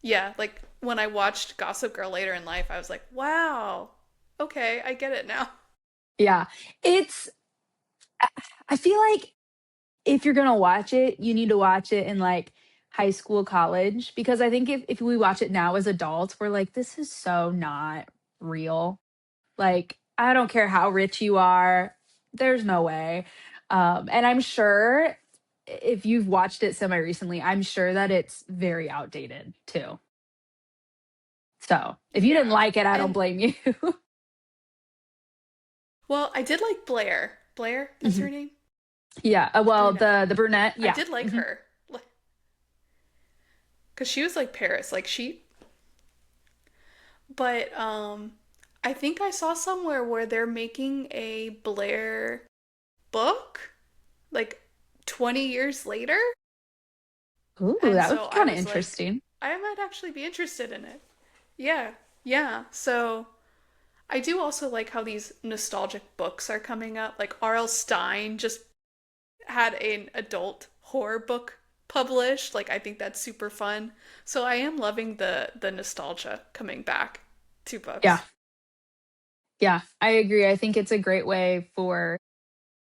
Yeah, like when I watched Gossip Girl later in life, I was like, wow, okay, I get it now. Yeah. It's I I feel like if you're gonna watch it, you need to watch it in, like, high school, college, because I think if we watch it now as adults, we're like, "This is so not real." Like, I don't care how rich you are, there's no way. And I'm sure if you've watched it semi recently, I'm sure that it's very outdated too. So, if you didn't Yeah. like it, I don't And blame you. well, I did like Blair. Blair, that's her Mhm. name? Yeah, The well, brunette. the brunette, I yeah. did like Mhm. her. Cuz she was like Paris, but I think I saw somewhere where they're making a Blair book like 20 years later. Ooh, And that would so be I kinda was like, interesting. I might actually be interested in it. Yeah. Yeah. So I do also like how these nostalgic books are coming up. Like R.L. Stein just had an adult horror book published. Like I think that's super fun. So I am loving the nostalgia coming back to Yeah, books. yeah, I agree. I think it's a great way for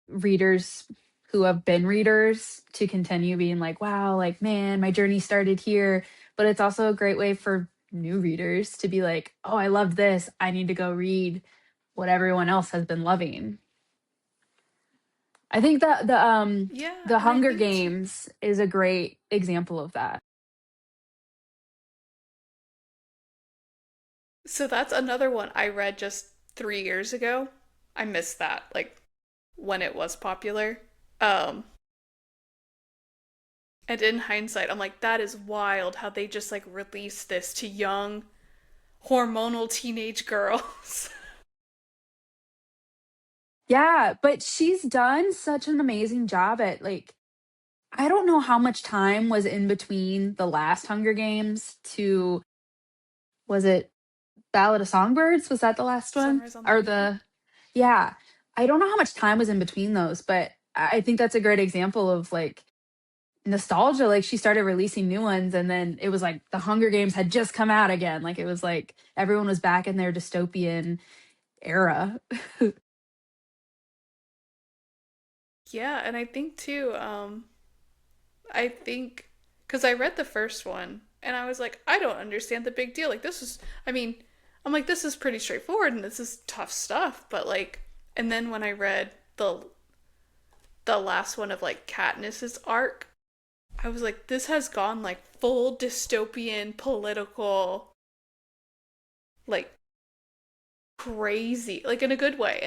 readers who have been readers to continue being like, wow, like, man, my journey started here. But it's also a great way for new readers to be like, oh, I love this. I need to go read what everyone else has been loving. I think that Yeah, the and I Hunger think too. Games is a great example of that. So that's another one I read just 3 years ago. I missed that, like when it was popular. Um, and in hindsight, I'm like, that is wild how they just like released this to young hormonal teenage girls. Yeah, but she's done such an amazing job at like I don't know how much time was in between the last Hunger Games to was it Ballad of Songbirds? Was that the last one? Sunrise on the Or Reaping. the yeah. I don't know how much time was in between those, but I think that's a great example of like nostalgia. Like she started releasing new ones and then it was like the Hunger Games had just come out again. Like it was like everyone was back in their dystopian era. Yeah, and I think too, I think because I read the first one and I was like, I don't understand the big deal. Like this is, I mean, I'm like, this is pretty straightforward and this is tough stuff, but like, and then when I read the last one of like Katniss's arc, I was like, this has gone like full dystopian political, like crazy, like in a good way.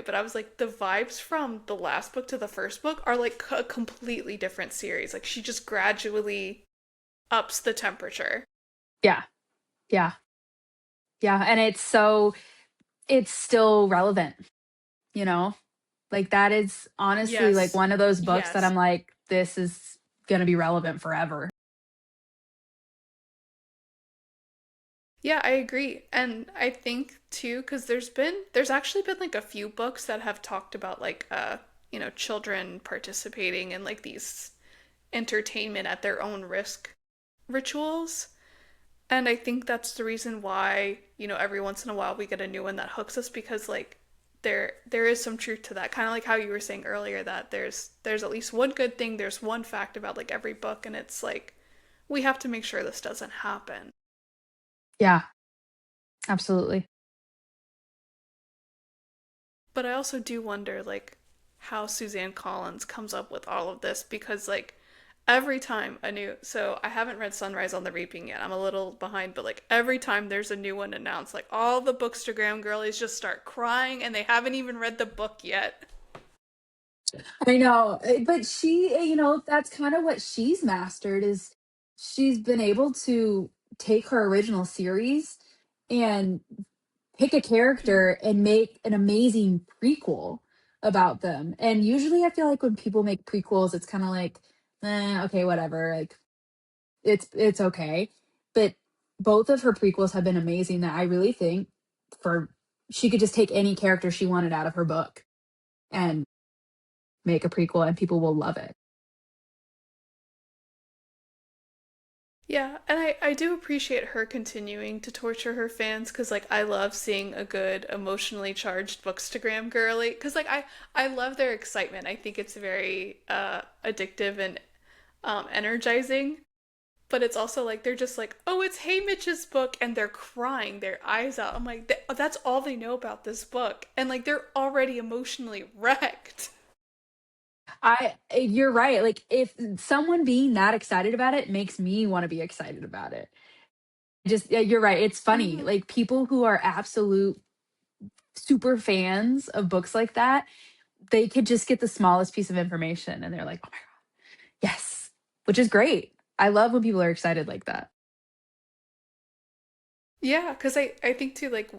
But I was like, the vibes from the last book to the first book are like a completely different series. Like she just gradually ups the temperature. Yeah. Yeah. Yeah. And it's still relevant, you know? Like that is honestly like Yes, one of those books that yes. I'm like, this is gonna be relevant forever. Yeah, I agree. And I think too, because there's actually been like a few books that have talked about like children participating in like these entertainment at their own risk rituals. And I think that's the reason why, every once in a while we get a new one that hooks us because like there is some truth to that. Kind of like how you were saying earlier that there's at least one good thing, there's one fact about like every book and it's like we have to make sure this doesn't happen. Yeah, absolutely. But I also do wonder like how Suzanne Collins comes up with all of this because like every time a new so I haven't read Sunrise on the Reaping yet. I'm a little behind, but like every time there's a new one announced, like all the Bookstagram girlies just start crying and they haven't even read the book yet. I know, but that's kind of what she's mastered is she's been able to take her original series and pick a character and make an amazing prequel about them. And usually I feel like when people make prequels, it's kind of like, okay, whatever. Like it's okay. But both of her prequels have been amazing that I really think for she could just take any character she wanted out of her book and make a prequel and people will love it. Yeah, and I do appreciate her continuing to torture her fans because like I love seeing a good emotionally charged bookstagram girly because like I love their excitement. I think it's very addictive and energizing. But it's also like they're just like, oh, it's Hey Mitch's book, and they're crying their eyes out. I'm like, that's all they know about this book, and like they're already emotionally wrecked. You're right. Like if someone being that excited about it makes me want to be excited about it. Just yeah, you're right. It's funny. Hmm. Like people who are absolute super fans of books like that, they could just get the smallest piece of information and they're like, "Oh my god, yes." Which is great. I love when people are excited like that. Yeah, because I think too, like,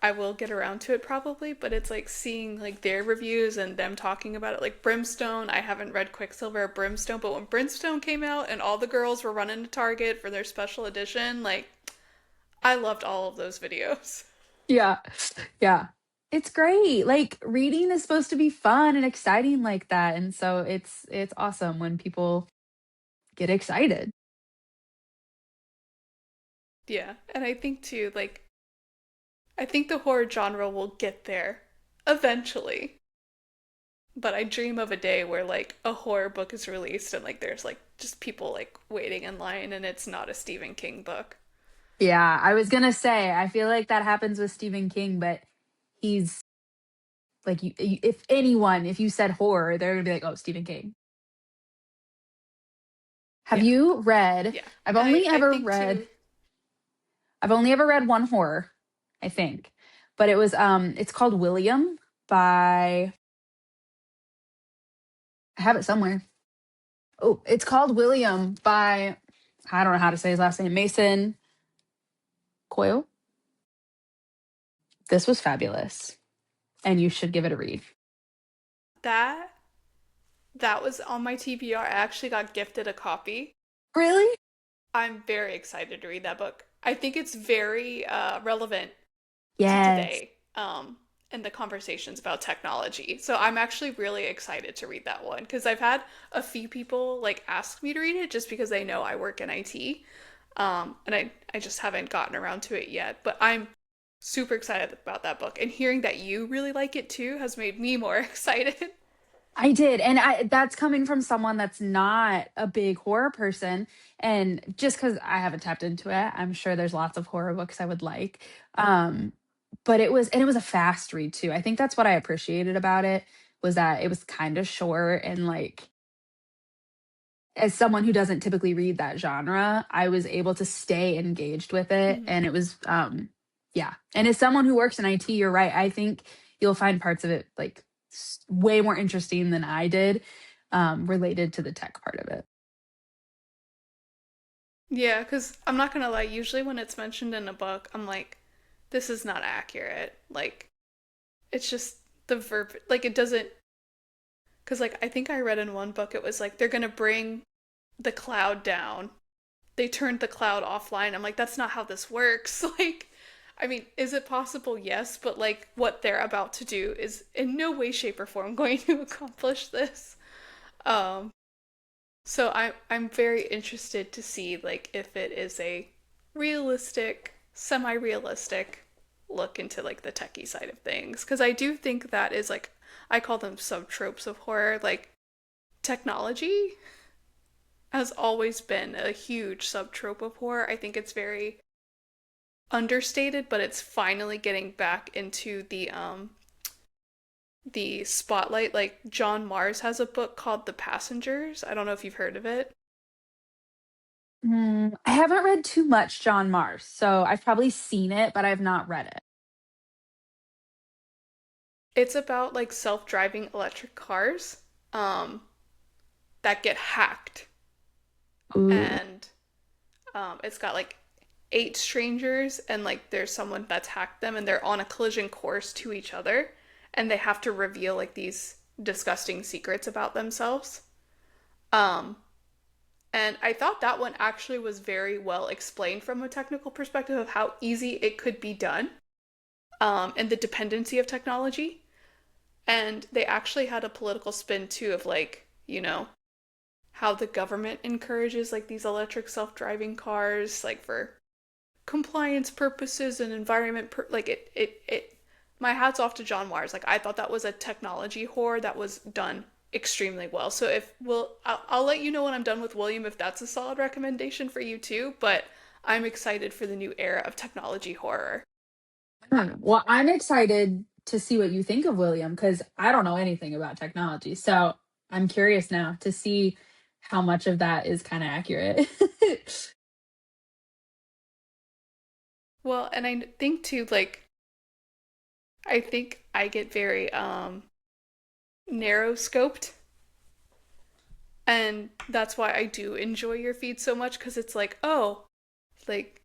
I will get around to it probably, but it's like seeing like their reviews and them talking about it. Like Brimstone, I haven't read Quicksilver or Brimstone, but when Brimstone came out and all the girls were running to Target for their special edition, like, I loved all of those videos. Yeah. Yeah. It's great. Like reading is supposed to be fun and exciting like that. And so it's awesome when people get excited. Yeah, and I think too, like, I think the horror genre will get there eventually. But I dream of a day where like a horror book is released and like there's like just people like waiting in line and it's not a Stephen King book. Yeah, I was gonna say, I feel like that happens with Stephen King, but he's like, if anyone, if you said horror, they're gonna be like, oh, Stephen King. Have Yeah. you read? Yeah. I've And only I ever think read, too, I've only ever read one horror, I think, but it's called William by, I have it somewhere. Oh, it's called William by, I don't know how to say his last name, Mason Coyle. This was fabulous, and you should give it a read. that that was on my TBR. I actually got gifted a copy. Really? I'm very excited to read that book. I think it's very relevant to Yes. today and the conversations about technology. So I'm actually really excited to read that one because I've had a few people like ask me to read it just because they know I work in IT. And I just haven't gotten around to it yet. But I'm super excited about that book. And hearing that you really like it too has made me more excited. I did, and that's coming from someone that's not a big horror person, and just because I haven't tapped into it, I'm sure there's lots of horror books I would like. Um, but it was a fast read too. I think that's what I appreciated about it was that it was kind of short and like as someone who doesn't typically read that genre, I was able to stay engaged with it, Mhm. and it was yeah. And as someone who works in IT, you're right. I think you'll find parts of it like way more interesting than I did, related to the tech part of it. Yeah, because I'm not gonna lie, usually when it's mentioned in a book, I'm like, this is not accurate. Like, it's just the verb, like, it doesn't, because, like, I think I read in one book, it was like, they're gonna bring the cloud down. They turned the cloud offline. I'm like, that's not how this works. Like, I mean, is it possible? Yes, but like, what they're about to do is in no way, shape, or form going to accomplish this. Um, So I'm very interested to see like if it is a realistic, semi-realistic look into like the techie side of things because I do think that is like I call them subtropes of horror. Like technology has always been a huge subtrope of horror. I think it's very understated, but it's finally getting back into the spotlight. Like John Mars has a book called The Passengers. I don't know if you've heard of it. I haven't read too much John Mars, so I've probably seen it, but I've not read it. It's about like self-driving electric cars um, that get hacked, Ooh. and it's got like eight strangers, and like there's someone that's hacked them, and they're on a collision course to each other, and they have to reveal like these disgusting secrets about themselves. Um, and I thought that one actually was very well explained from a technical perspective of how easy it could be done, and the dependency of technology. And they actually had a political spin too of like, how the government encourages like these electric self-driving cars like for compliance purposes and like it my hat's off to John Waters. Like I thought that was a technology horror that was done extremely well. So if I'll let you know when I'm done with William if that's a solid recommendation for you too, but I'm excited for the new era of technology horror. Well, I'm excited to see what you think of William because I don't know anything about technology. So I'm curious now to see how much of that is kind of accurate. Well, and I think too like I think I get very narrow scoped, and that's why I do enjoy your feed so much because it's like, oh, like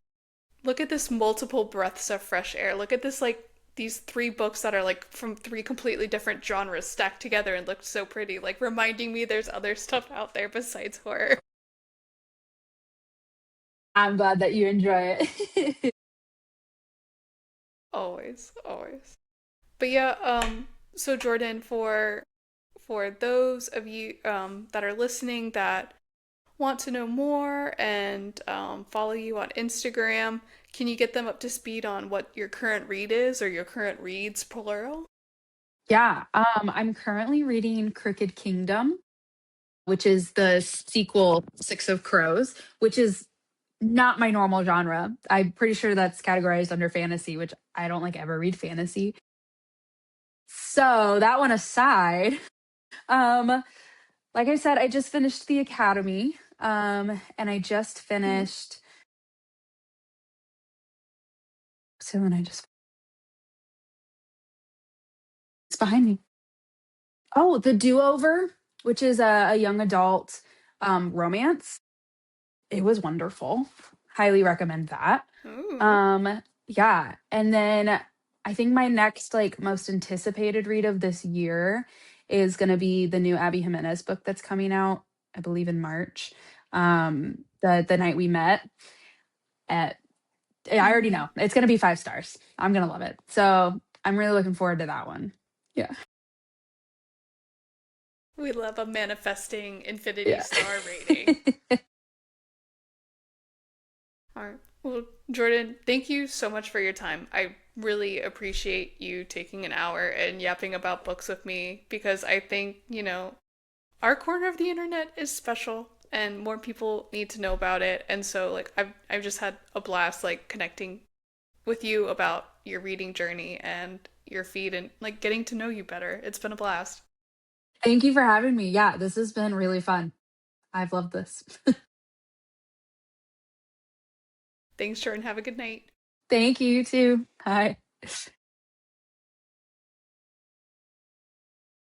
look at this multiple breaths of fresh air. Look at this like these three books that are like from three completely different genres stacked together and looked so pretty, like reminding me there's other stuff out there besides horror. I'm glad that you enjoy it. Always, always. But yeah, so Jordyn, for those of you that are listening that want to know more and follow you on Instagram, can you get them up to speed on what your current read is or your current reads, plural? Yeah, I'm currently reading Crooked Kingdom, which is the sequel Six of Crows, which is not my normal genre. I'm pretty sure that's categorized under fantasy, which I don't like ever read fantasy. So that one aside, um, like I said, I just finished The Academy, and I just Mhm. finished. So then I just it's behind me. Oh, The Do Over, which is a young adult romance. It was wonderful. Highly recommend that. Ooh. Yeah, and then I think my next like most anticipated read of this year is going to be the new Abby Jimenez book that's coming out, I believe in March. The Night We Met. At I already Mm. know it's going to be 5 stars. I'm going to love it. So I'm really looking forward to that one. Yeah, We love a manifesting Infinity yeah. Star rating. All right. Well, Jordyn, thank you so much for your time. I really appreciate you taking an hour and yapping about books with me because I think, our corner of the internet is special and more people need to know about it. And so like I've just had a blast like connecting with you about your reading journey and your feed and like getting to know you better. It's been a blast. Thank you for having me. Yeah, this has been really fun. I've loved this. Thanks, Jordan. Have a good night. Thank you, you too. Bye.